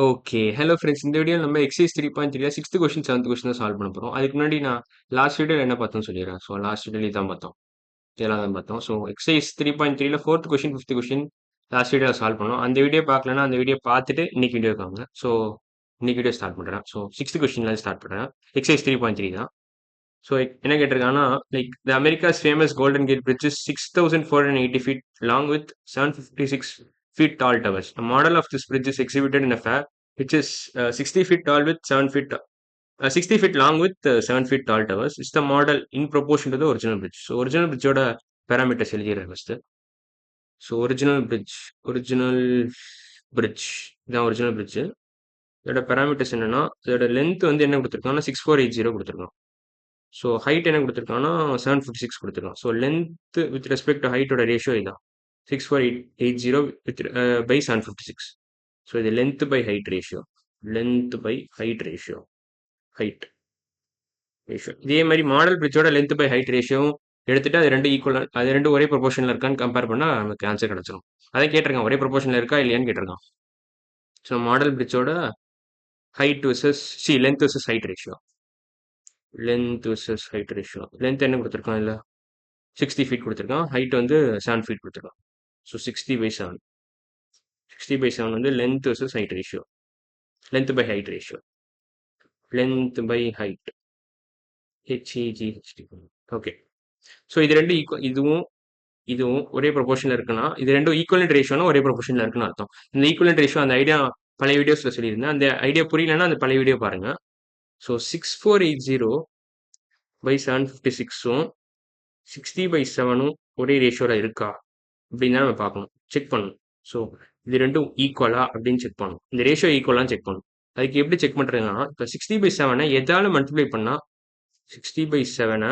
Okay. Hello friends. இந்த வீடியோல நம்ம எக்சர்சைஸ் 3.3ல 6த் கொஸ்டின், 7த் கொஸ்டின் தான் சால்வ் பண்ண போறோம். அதுக்கு முன்னாடி நான் லாஸ்ட் வீடியோல என்ன பார்த்தோம்னு சொல்லிடுறேன். ஸோ லாஸ்ட் வீடியோல இதான் பார்த்தோம். இதெல்லாம் தான் பார்த்தோம். ஸோ எக்சர்சைஸ் 3.3ல 4த் கொஸ்டின், 5த் கொஸ்டின் லாஸ்ட் வீடியோல சால்வ் பண்ணோம். அந்த வீடியோ பார்க்கலன்னா அந்த வீடியோ பார்த்துட்டு இன்னைக்கு வீடியோக்கு வாங்க. ஸோ இன்னைக்கு வீடியோ ஸ்டார்ட் பண்றேன். ஸோ 6த் கொஸ்டின்ல ஸ்டார்ட் பண்றேன். எக்சர்சைஸ் 3.3 தான். ஸோ என்ன கேட்டிருக்காங்கன்னா, like the America's famous golden gate bridge is 6,480 feet long with 756 feet tall towers. A model of this bridge is exhibited in a fair which is 60 feet tall with 7 feet 60 feet long with 7 feet tall towers. It's the model in proportion to the original bridge. So original bridge ஓட parameters எழுதிடுறேன் first. So original bridge இதான் original bridge. இதோட parameters என்னன்னா, இதோட length வந்து என்ன கொடுத்துருக்காங்கன்னா 6480 கொடுத்துருக்கோம். So height என்ன கொடுத்துருக்காங்கன்னா 756 கொடுத்துருக்கான். So length with respect to ஹைட்டோட ரேஷியோ இதான் 6480 வித் பை 756. ஸோ இது length by height ratio. Length by height ratio. Height ratio இதே மாதிரி மாடல் பிரிட்ஜோட லென்த் பை ஹைட் ரேஷியோவும் எடுத்துட்டு அது ரெண்டு ஈக்குவல், அது ரெண்டு ஒரே ப்ரொபோஷனில் இருக்கான்னு கம்பேர் பண்ணால் நமக்கு ஆன்சர் கிடச்சிரும். அதை கேட்டிருக்கான், ஒரே ப்ரொபோஷனில் இருக்கா இல்லையான்னு கேட்டிருக்கான். ஸோ மாடல் பிரிட்ஜோட height versus length versus height ratio. Length versus height ratio. Length என்ன கொடுத்துருக்கான் இல்லை 60 ஃபீட் கொடுத்துருக்கான். ஹைட் வந்து 7 ஃபீட் கொடுத்துருக்கான். ஸோ 60/7. 60/7 வந்து length versus height ratio. Length by height ratio. Length by height HEGHT. Okay. So இது ரெண்டு ஈக்குவல், இதுவும் இதுவும் ஒரே ப்ரொபோர்ஷனில் இருக்குன்னா, இது ரெண்டும் ஈக்குவலண்ட் ரேஷியோனா ஒரே ப்ரொபோர்ஷனில் இருக்குன்னு அர்த்தம். இந்த ஈக்குவலண்ட் ரேஷியோ அந்த ஐடியா பழைய வீடியோஸில் சொல்லியிருந்தேன். அந்த ஐடியா புரியலன்னா அந்த பழைய வீடியோ பாருங்க. ஸோ 6480/756ம் 60/7ம் ஒரே ரேஷியோவில் இருக்கா அப்படின்னு தான் நம்ம பார்க்கணும், செக் பண்ணணும். ஸோ இது ரெண்டும் ஈக்குவலா அப்படின்னு செக் பண்ணணும். இந்த ரேஷியோ ஈக்குவலான்னு செக் பண்ணணும். அதுக்கு எப்படி செக் பண்ணுறதுன்னா, இப்போ 60/7 எதால மல்டிப்ளை பண்ணால் 60/7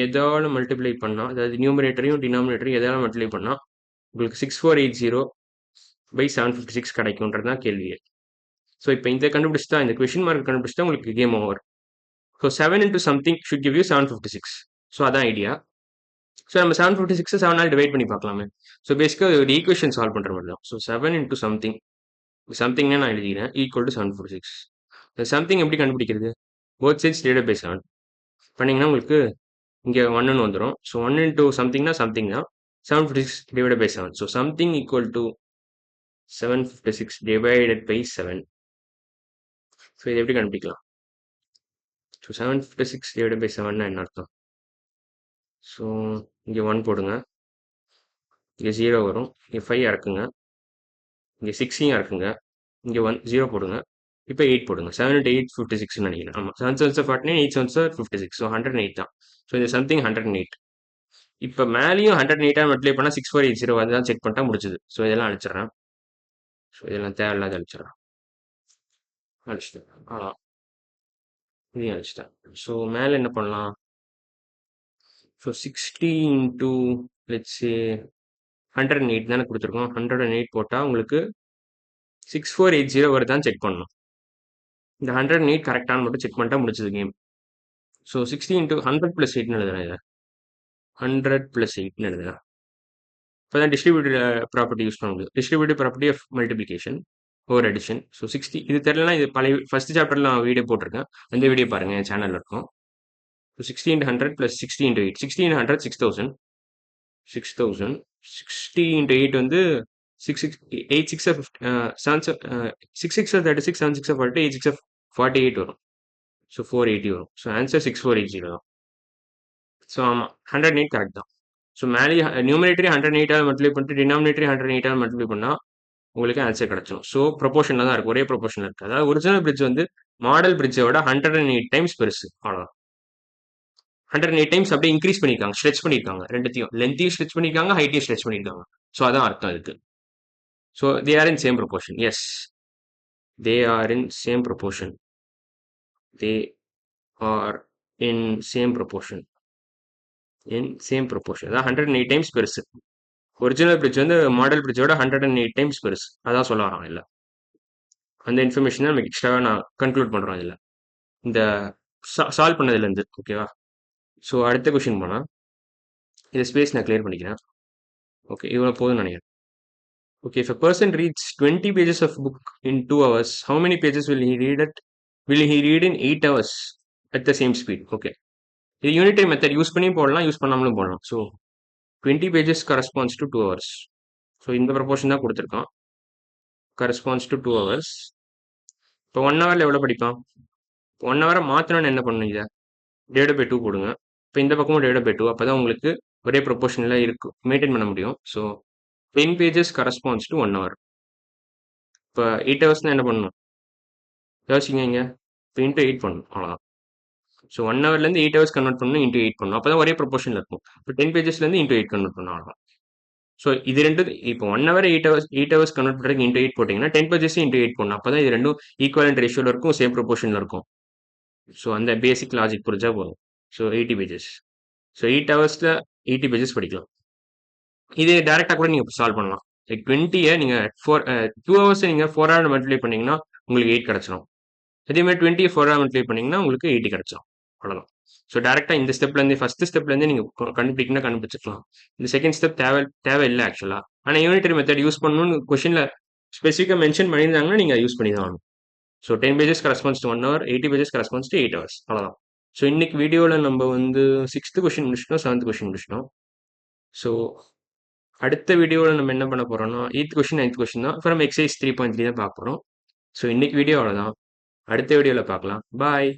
எதால மல்டிப்ளை பண்ணால், அதாவது நியூமரேட்டரையும் டினாமினேட்டரையும் எதால மல்டிப்ளை பண்ணால் உங்களுக்கு 6480/756 கிடைக்கும்ன்றது தான் கேள்வி. ஸோ இப்போ இந்த கண்டுபிடிச்சா, இந்த கொஷின் மார்க் கண்டுபிடிச்சா உங்களுக்கு game over. So 7 into something should give you 756. So அதான் ஐடியா. ஸோ நம்ம 756 7ஆல் டிவைட் பண்ணி பார்க்கலாமே. ஸோ பேசிக்காக ஒரு ஈக்குவேஷன் சால்வ் பண்ணுற மாதிரி தான். ஸோ 7 into something, சம்திங்னே நான் எழுதிக்கிறேன், ஈக்குவல் டு 746. சம்திங் எப்படி கண்டுபிடிக்கிறது? போத் சைட்ஸ் டிவைடட் பை 7 பண்ணிங்கன்னா உங்களுக்கு இங்கே 1ன்னு வந்துடும். ஸோ 1 into somethingனா சம்திங் தான். 756 divided by 7. So something equal to 756 divided by 7. So இது எப்படி கண்டுபிடிக்கலாம்? ஸோ 756 டிவைடட் பை 7னா என்ன அர்த்தம்? ஸோ இங்கே 1 போடுங்க, இங்கே 0 வரும், இங்கே 5 இறக்குங்க, இங்கே 6 இறக்குங்க, இங்கே 1 0 போடுங்க, இப்போ 8 போடுங்க. 7 into 8 56ன்னு நினைக்கிறேன். ஆமாம், 7 7s 49, 8 7s 56. ஸோ 108 தான். ஸோ இது சம்திங் 108. இப்போ மேலேயும் 108 மல்டிப்ளை பண்ணால் 6480 அதுதான் செக் பண்ணிட்டா முடிச்சுது. ஸோ இதெல்லாம் அழிச்சிடறேன். ஸோ இதெல்லாம் தேவையில்லாத அழிச்சிடறேன். அழிச்சிட்டேன். அவ்வளோ இதையும் அழிச்சிட்டேன். ஸோ மேலே என்ன பண்ணலாம்? ஸோ 60 into let's say 108 தானே கொடுத்துருக்கோம். 108 போட்டால் உங்களுக்கு 6480 வருதான்னு செக் பண்ணணும். இந்த 108 கரெக்டானு மட்டும் செக் பண்ணிட்டா முடிச்சது கேம். ஸோ 60 into 100 + 8ன்னு எழுதுறேன். இதை 100 + 8ன்னு எழுதுறேன். இப்போ தான் டிஸ்ட்ரிபியூட்டிவ் ப்ராப்பர்ட்டி யூஸ் பண்ண முடியும். Distributive property of multiplication over addition. So 60 இது தெரியலனா இது பழைய ஃபர்ஸ்ட் சாப்டர்ல நான் வீடியோ போட்டிருக்கேன், அந்த வீடியோ பாருங்க, என் சேனல்ல இருக்கும். So 60 into 100 + 60 into 8. 60 into 100 6000. 6000. 60 into 8 வந்து 6 8 6 7 6 6 36, 7 6 48, 8 6 48 வரும். ஸோ 480 வரும். ஸோ ஆன்சர் 6480 தான். ஸோ ஆமாம், 108 கரெக்ட் தான். ஸோ மேலே நியூமரேட்டரி 108ஆல் மல்டிப்ளை பண்ணிட்டு டினாமினேட்டரி 108ஆல் மல்டிப்ளை பண்ணால் உங்களுக்கு ஆன்சர் கிடச்சிடும். ஸோ ப்ரொபோஷனில் தான் இருக்குது, ஒரே ப்ரொபோஷனில் இருக்குது. அதாவது ஒரிஜினல் பிரிட்ஜ் வந்து மாடல் பிரிட்ஜை விட 108 டைம்ஸ் பெருசு. அவ்வளோதான். 108 டைம்ஸ் அப்படியே இன்க்ரீஸ் பண்ணியிருக்காங்க, ஸ்ட்ரெச் பண்ணியிருக்காங்க. ரெண்டுத்தையும் லென்த்தையும் ஸ்ட்ரெச் பண்ணியிருக்காங்க, ஹைட்டையும் ஸ்ட்ரெச் பண்ணியிருக்காங்க. ஸோ அதான் அர்த்தம் இதுக்கு. So they are in same proportion. Yes, they are in same proportion. They are in same proportion. In same proportion. அதான் 108 டைம்ஸ் பெருசு. ஒரிஜினல் பிரிட்ஜ் வந்து மாடல் பிரிட்ஜோட 108 டைம்ஸ் பெருசு. அதான் சொல்ல வரான் இல்லை. அந்த இன்ஃபர்மேஷன் தான் நமக்கு எக்ஸ்ட்ராவாக நான் கன்க்ளூட் பண்ணுறோம் இதில், இந்த சால்வ் பண்ணதுலேருந்து. ஓகேவா? ஸோ அடுத்த கொஷின் போனால், இந்த ஸ்பேஸ் நான் கிளியர் பண்ணிக்கிறேன். ஓகே, இவ்வளோ போதும்னு நினைக்கிறேன். Okay, if a person reads 20 pages of book in 2 hours, how many pages will he read it? Will he read in 8 hours at the same speed? Okay. இது unitary method use பண்ணி போடலாம், use பண்ணாமலும் போடலாம். So 20 pages corresponds to 2 hours. So இந்த proportion தான் கொடுத்துருக்கான். corresponds to 2 hours. இப்போ 1 ஹவரில் எவ்வளோ படிப்பான்? 1 ஹவரை மாற்றணும்னு என்ன பண்ணணும்? இதை டிவைட் பை 2 போடுங்க. இப்போ இந்த பக்கமும் டிவைட் பை 2, அப்போ தான் உங்களுக்கு ஒரே ப்ரொபோர்ஷனில் இருக்கும் மெயின்டைன் பண்ண முடியும். So 10 pages corresponds to 1 hour. இப்போ 8 ஹவர்ஸ்னால் என்ன பண்ணணும்? யோசிங்க இங்கே. இப்போ இன்ட்டு 8 பண்ணணும், அவ்வளோதான். ஸோ 1 ஹவர்லேருந்து 8 ஹவர்ஸ் கன்வெர்ட் பண்ணணும், இன்ட்டு 8 பண்ணணும். அப்போ தான் ஒரே ப்ரொபோர்ஷனில் இருக்கும். இப்போ 10 பேஜஸ்லேருந்து இன்ட்டு 8 கன்வெர்ட் பண்ணணும், அவ்வளோதான். ஸோ இது ரெண்டு இப்போ 1 ஹவர் 8 ஹவர்ஸ் கன்வெர்ட் பண்ணுறதுக்கு இன்ட்டு 8 போட்டிங்கன்னா 10 பேஜஸ் இன்ட்டு 8 பண்ணணும். அப்போ தான் இது ரெண்டும் ஈக்குவலண்ட் ரேஷியோவில் இருக்கும், சேம் ப்ரொபோர்ஷனில் இருக்கும். ஸோ அந்த பேசிக் லாஜிக் புரிஞ்சா போதும். So 80 pages. ஸோ 8 ஹவர்ஸில் 80 பேஜஸ் படிக்கலாம். இது டேரெக்டாக கூட நீங்கள் சால்வ் பண்ணலாம். லைக் 20 நீங்கள் 2 ஹவர்ஸ் நீங்கள் 4 ஹவர் மல்டிப்ளை பண்ணிங்கன்னா உங்களுக்கு 8 கிடச்சிரும். அதே மாதிரி 20 4 ஹவர் மல்டிப்ளை பண்ணிங்கன்னா உங்களுக்கு 80 கிடச்சிரும். அவ்வளோதான். ஸோ டேரெக்டாக இந்த ஸ்டெப்லேருந்து ஃபஸ்ட் ஸ்டெப்லேருந்து நீங்கள் கண்டுபிடிக்கணும்னா கண்டுபிடிச்சிக்கலாம். இந்த செகண்ட் ஸ்டெப் தேவையில்லை ஆக்சுவலாக. ஆனால் யூனிட்டரி மெத்தட் யூஸ் பண்ணணும்னு கொஷினில் ஸ்பெசிஃபிக்காக மென்ஷன் பண்ணியிருந்தாங்கன்னா நீங்கள் யூஸ் பண்ணி தான் ஆகணும். So 10 pages கரஸ்பான்ஸ் to 1 hour, 80 pages கரஸ்பான்ஸ் to 8 hours, அவ்வளோதான். ஸோ இன்னைக்கு வீடியோவில் நம்ம வந்து 6th கொஷின் முடிச்சிட்டோம், 7th கொஷின் முடிச்சிட்டோம். ஸோ அடுத்த வீடியோவில் நம்ம என்ன பண்ண போகிறோம்னா 8th கொஷின் 9th கொஷின் தான். அப்புறம் எக்ஸைஸ் 3.3 தான் பார்க்க போகிறோம். ஸோ இன்னைக்கு வீடியோ அவ்வளோதான். அடுத்த வீடியோவில் பார்க்கலாம். பாய்.